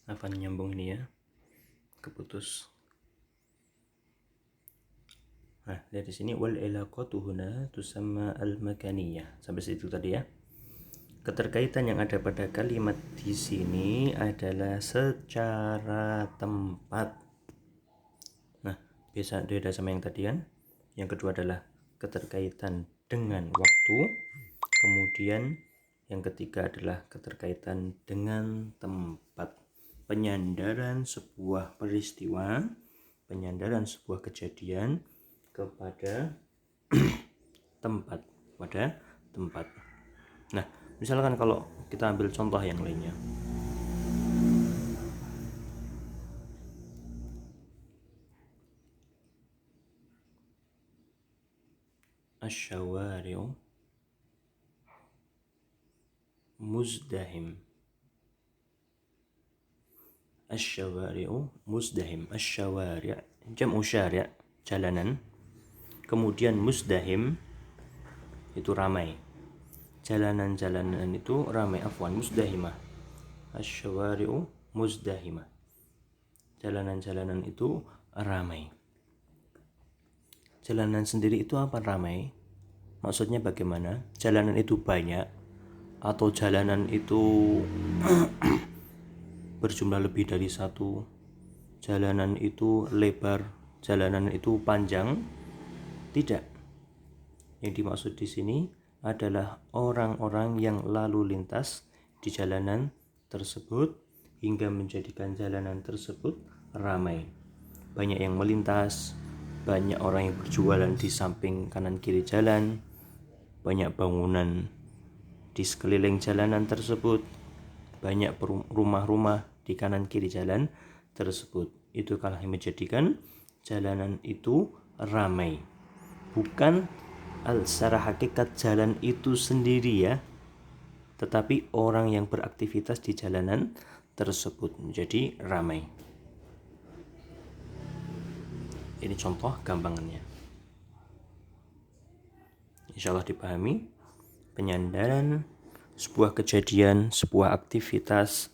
Apa nyambung ini ya, keputus. Nah, dari sini wal ilaqatu huna tusamma al makaniyah. Sampai situ tadi ya. Keterkaitan yang ada pada kalimat di sini adalah secara tempat. Nah, biasa beda sama yang tadi kan. Yang kedua adalah keterkaitan dengan waktu. Kemudian yang ketiga adalah keterkaitan dengan tempat. Penyandaran sebuah peristiwa, penyandaran sebuah kejadian kepada tempat, Nah, misalkan kalau kita ambil contoh yang lainnya. Asyawari'u muzdahim. Asyawari'u muzdahim. Asyawari' jam'u syari', jalanan. Kemudian muzdahim itu ramai. Jalanan-jalanan itu ramai, afwan, muzdahimah. Asyawari'u muzdahimah. Jalanan-jalanan itu ramai. Jalanan sendiri itu apa ramai? Maksudnya bagaimana? Jalanan itu banyak atau jalanan itu berjumlah lebih dari satu? Jalanan itu lebar, jalanan itu panjang? Tidak. Yang dimaksud di sini adalah orang-orang yang lalu lintas di jalanan tersebut hingga menjadikan jalanan tersebut ramai. Banyak yang melintas, banyak orang yang berjualan di samping kanan kiri jalan, banyak bangunan di sekeliling jalanan tersebut, banyak rumah-rumah di kanan kiri jalan tersebut. Itu kalau yang menjadikan jalanan itu ramai. Bukan secara hakikat jalan itu sendiri ya, tetapi orang yang beraktivitas di jalanan tersebut menjadi ramai. Ini contoh gampangannya. Insyaallah dipahami. Penyandaran sebuah kejadian, sebuah aktivitas,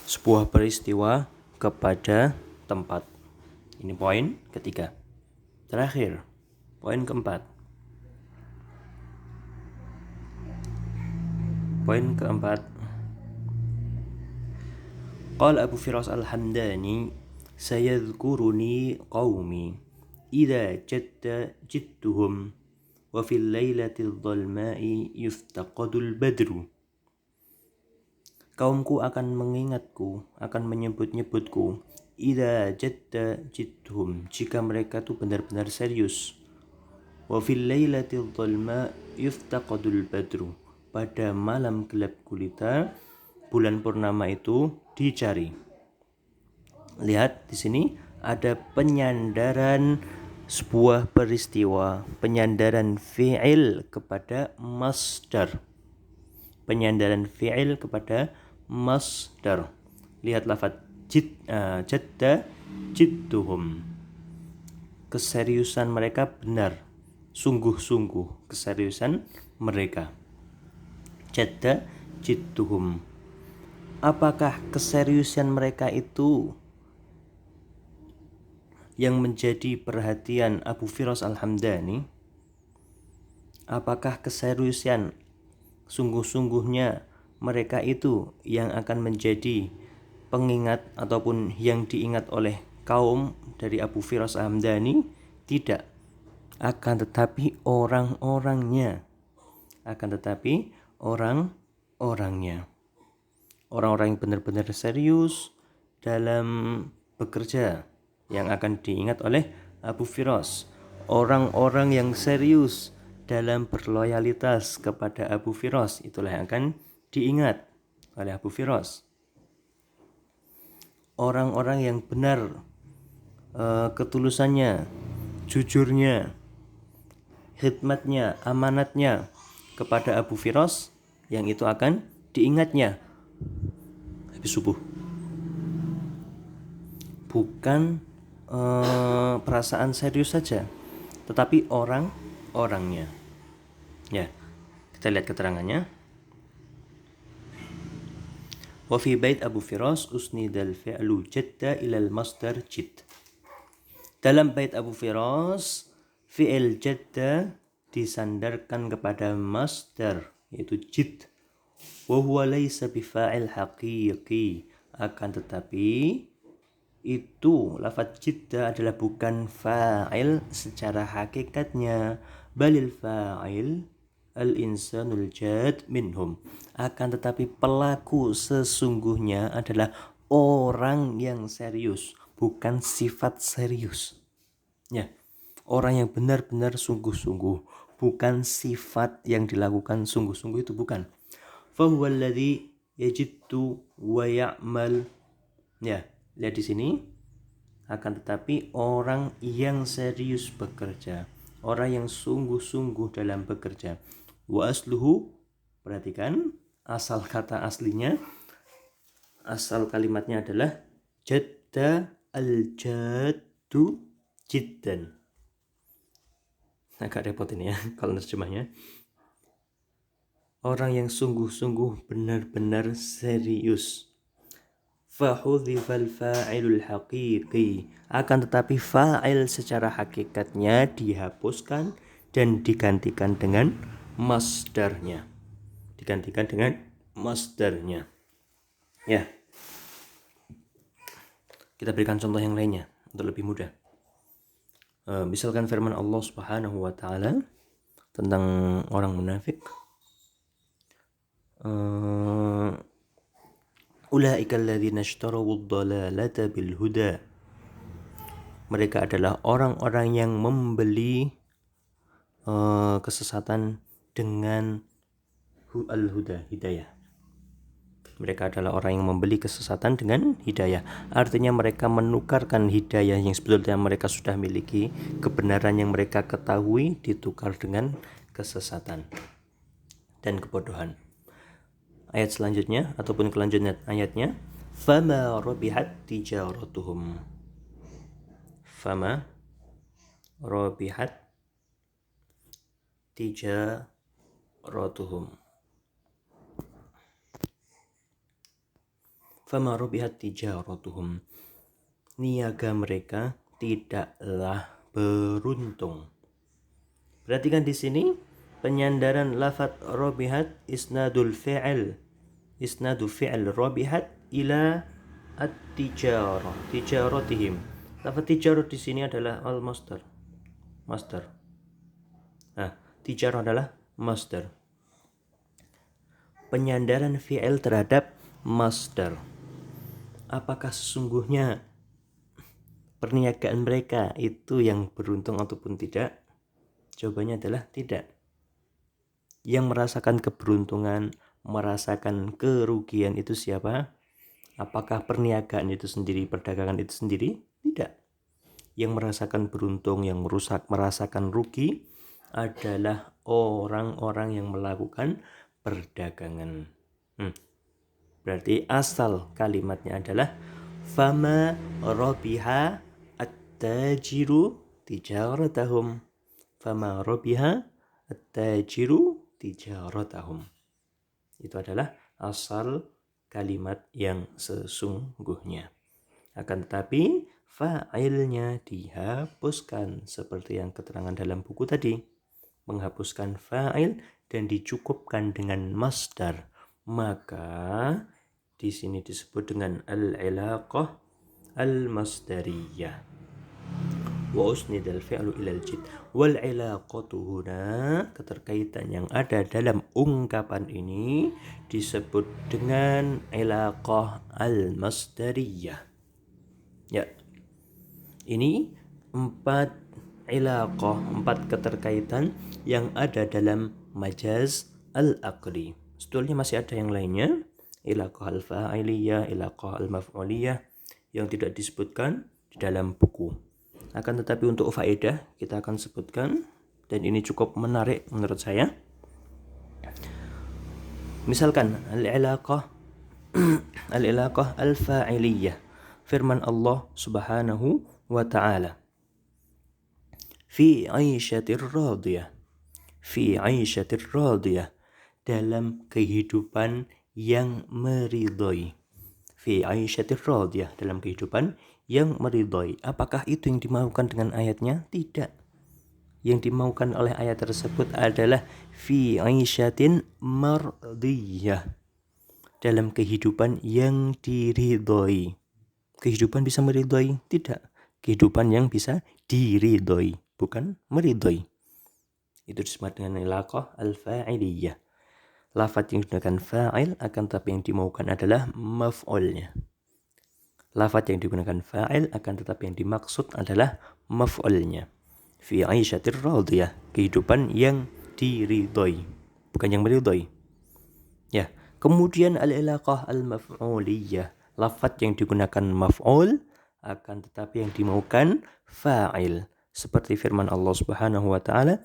sebuah peristiwa kepada tempat. Ini poin ketiga. Terakhir, poin keempat. Poin keempat. Qala Abu Firas Al-Hamdani, sayadhkuruni qaumi idza jittuhum wa fil lailatil dhalma'i yuftaqadul badru. Kaumku akan mengingatku, akan menyebut-nyebutku idza jittuhum, jika mereka tuh benar-benar serius. Wa fil lailatil dhalma yuftaqadul badru, pada malam gelap gulita bulan purnama itu dicari. Lihat di sini ada penyandaran sebuah peristiwa, penyandaran fi'il kepada masdar. Penyandaran fi'il kepada masdar. Lihat lafaz jadda jidduhum. Keseriusan mereka benar, sungguh-sungguh keseriusan mereka. Jadda jidduhum. Apakah keseriusan mereka itu yang menjadi perhatian Abu Firas Al-Hamdani? Apakah keseriusan sungguh-sungguhnya mereka itu yang akan menjadi pengingat ataupun yang diingat oleh kaum dari Abu Firas Al-Hamdani? Tidak. Akan tetapi orang-orangnya. Orang-orang yang benar-benar serius dalam bekerja yang akan diingat oleh Abu Firas. Orang-orang yang serius dalam berloyalitas kepada Abu Firas, itulah yang akan diingat oleh Abu Firas. Orang-orang yang benar ketulusannya, jujurnya, khidmatnya, amanatnya kepada Abu Firas, yang itu akan diingatnya habis subuh. Bukan perasaan serius saja, tetapi orang-orangnya. Ya, kita lihat keterangannya. Wa fi bait Abu Firas usnidal fi'lu jadda ilal masdar jid. Dalam bait Abu Firas, fi'il jadda disandarkan kepada masdar yaitu jid. Wa huwa laysa bifa'il haqiqi. Akan tetapi itu lafaz jidda adalah bukan fa'il secara hakikatnya, balil fa'il al-insanul jad minhum. Akan tetapi pelaku sesungguhnya adalah orang yang serius, bukan sifat serius. Ya, orang yang benar-benar sungguh-sungguh, bukan sifat yang dilakukan sungguh-sungguh, itu bukan. Fahuwa alladhi yajiddu wa ya'mal. Ya, lihat di sini. Akan tetapi orang yang serius bekerja, orang yang sungguh-sungguh dalam bekerja. Wa asluhu, perhatikan asal kata aslinya, asal kalimatnya adalah jadda al-jaddu jiddan. Agak repot ini ya kalau terjemahnya. Orang yang sungguh-sungguh benar-benar serius. Fahudhifal fa'ilul haqiqi. Akan tetapi fa'il secara hakikatnya dihapuskan dan digantikan dengan masdarnya. Ya. Kita berikan contoh yang lainnya untuk lebih mudah. Misalkan firman Allah Subhanahu wa taala tentang orang munafik. Ulaika alladzina ishtaraw ad-dhalalata bil huda. Mereka adalah orang-orang yang membeli kesesatan dengan al-huda, hidayah. Mereka adalah orang yang membeli kesesatan dengan hidayah. Artinya mereka menukarkan hidayah yang sebetulnya mereka sudah miliki, kebenaran yang mereka ketahui ditukar dengan kesesatan dan kebodohan. Ayat selanjutnya ataupun kelanjutan ayatnya, fama rabihat tijaratuhum. Fama rabihat tijaratuhum. Fama rabihat tijaratuhum. Niaga mereka tidaklah beruntung. Perhatikan di sini penyandaran lafaz rabihat isnadu fi'il rabihat ila at-tijarah, tijaratihim. Lafaz tijarah di sini adalah al-masdar. Nah, tijarah adalah masdar. Penyandaran fi'il terhadap masdar. Apakah sesungguhnya perniagaan mereka itu yang beruntung ataupun tidak? Jawabannya adalah tidak. Yang merasakan keberuntungan, merasakan kerugian itu siapa? Apakah perniagaan itu sendiri, perdagangan itu sendiri? Tidak. Yang merasakan beruntung, yang merasakan rugi adalah orang-orang yang melakukan perdagangan. Berarti asal kalimatnya adalah fama rabiha at-tajiru tijaratahum. Fama rabiha at-tajiru tijaratahum. Itu adalah asal kalimat yang sesungguhnya. Akan tetapi fa'ilnya dihapuskan seperti yang keterangan dalam buku tadi. Menghapuskan fa'il dan dicukupkan dengan masdar. Maka di sini disebut dengan al-ilaqah al-masdariyah. Wa usnidal fi'lu ilal jid. Wal ilaqatu huna, keterkaitan yang ada dalam ungkapan ini disebut dengan ilaqah al-masdariyah. Ya. Ini 4 ilaqah, 4 keterkaitan yang ada dalam majaz al-aqli. Sebetulnya masih ada yang lainnya, ilaqah al-fa'iliyah, ilaqah al-maf'uliyah yang tidak disebutkan di dalam buku. Akan tetapi untuk faedah kita akan sebutkan, dan ini cukup menarik menurut saya. Misalkan al-ilaqah al-fa'iliyah, firman Allah Subhanahu wa ta'ala, fi 'aisyatir radiyah, dalam kehidupan yang meridhai. fi 'aisyatir radiyah, dalam kehidupan yang meridhai. Apakah itu yang dimaukan dengan ayatnya? Tidak. Yang dimaukan oleh ayat tersebut adalah fi 'aisyatin mardiyah, dalam kehidupan yang diridhai. Kehidupan bisa meridhai? Tidak. Kehidupan yang bisa diridhai, bukan meridhai. Itu disebut dengan ilaqah al-fa'iliyah. Lafaz yang digunakan fa'il akan tetapi yang dimaukan adalah maf'ulnya. Lafaz yang digunakan fa'il akan tetapi yang dimaksud adalah maf'ulnya. Fi 'aisyatir radiyah, kehidupan yang diridhai, bukan yang meridhai. Ya, kemudian al-ilaqah al-maf'uliyah, lafaz yang digunakan maf'ul akan tetapi yang dimaukan fa'il, seperti firman Allah Subhanahu wa taala,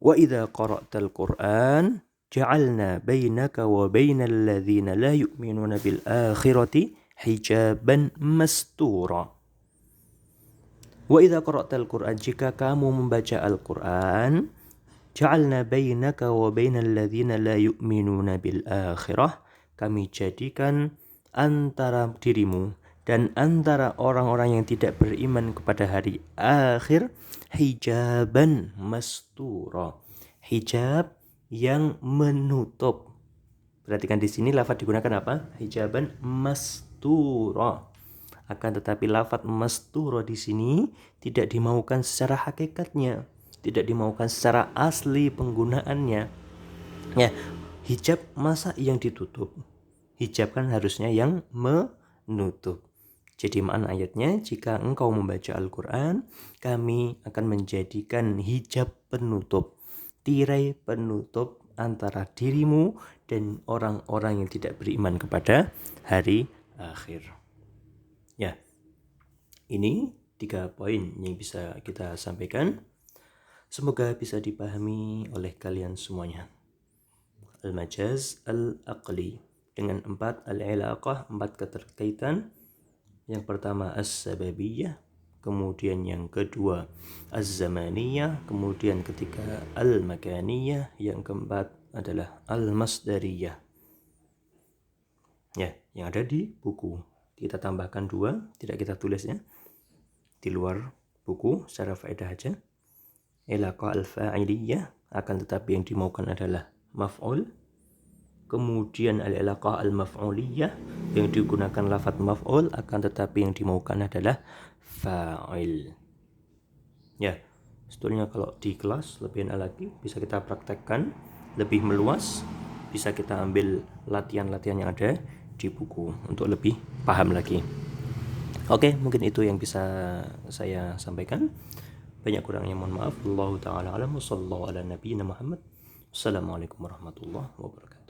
wa idza qara'tal Qur'an ja'alna bainaka wa bainal ladzina la yu'minuna bil akhirati hijaban mastura. Wa idza qara'tal Qur'an, jika kamu membaca Al-Qur'an, ja'alna bainaka wa bainal ladzina la yu'minuna bil akhirah, kami jadikan antara dirimu dan antara orang-orang yang tidak beriman kepada hari akhir hijaban mastura, hijab yang menutup. Perhatikan di sini lafaz digunakan apa? Hijaban mastura. Akan tetapi lafaz mastura di sini tidak dimaukan secara hakikatnya, tidak dimaukan secara asli penggunaannya. Ya, hijab masa yang ditutup? Hijab kan harusnya yang menutup. Jadi makna ayatnya, jika engkau membaca Al-Quran, kami akan menjadikan hijab penutup, tirai penutup antara dirimu dan orang-orang yang tidak beriman kepada hari akhir. Ya, ini 3 poin yang bisa kita sampaikan. Semoga bisa dipahami oleh kalian semuanya. Al-majaz al-aqli dengan 4 al-ilaqah, 4 keterkaitan. Yang pertama as-sababiyah, kemudian yang kedua az-zamaniyah, kemudian ketiga al-makaniyah, yang keempat adalah al-masdariyah. Ya, yang ada di buku. Kita tambahkan 2, tidak kita tulisnya di luar buku secara faedah aja. Ilaqah al-fa'iliyah, akan tetapi yang dimaukan adalah maf'ul. Kemudian al-ilaqah al-maf'uliyah, yang digunakan lafaz maf'ul akan tetapi yang dimaukan adalah fa'il. Ya, sebetulnya kalau di kelas lebih enak lagi, bisa kita praktekkan lebih meluas, bisa kita ambil latihan-latihan yang ada di buku untuk lebih paham lagi. Oke, mungkin itu yang bisa saya sampaikan. Banyak kurangnya mohon maaf. Wallahu ta'ala a'lam. Wassallallahu ala nabiyina Muhammad. Assalamualaikum warahmatullahi wabarakatuh.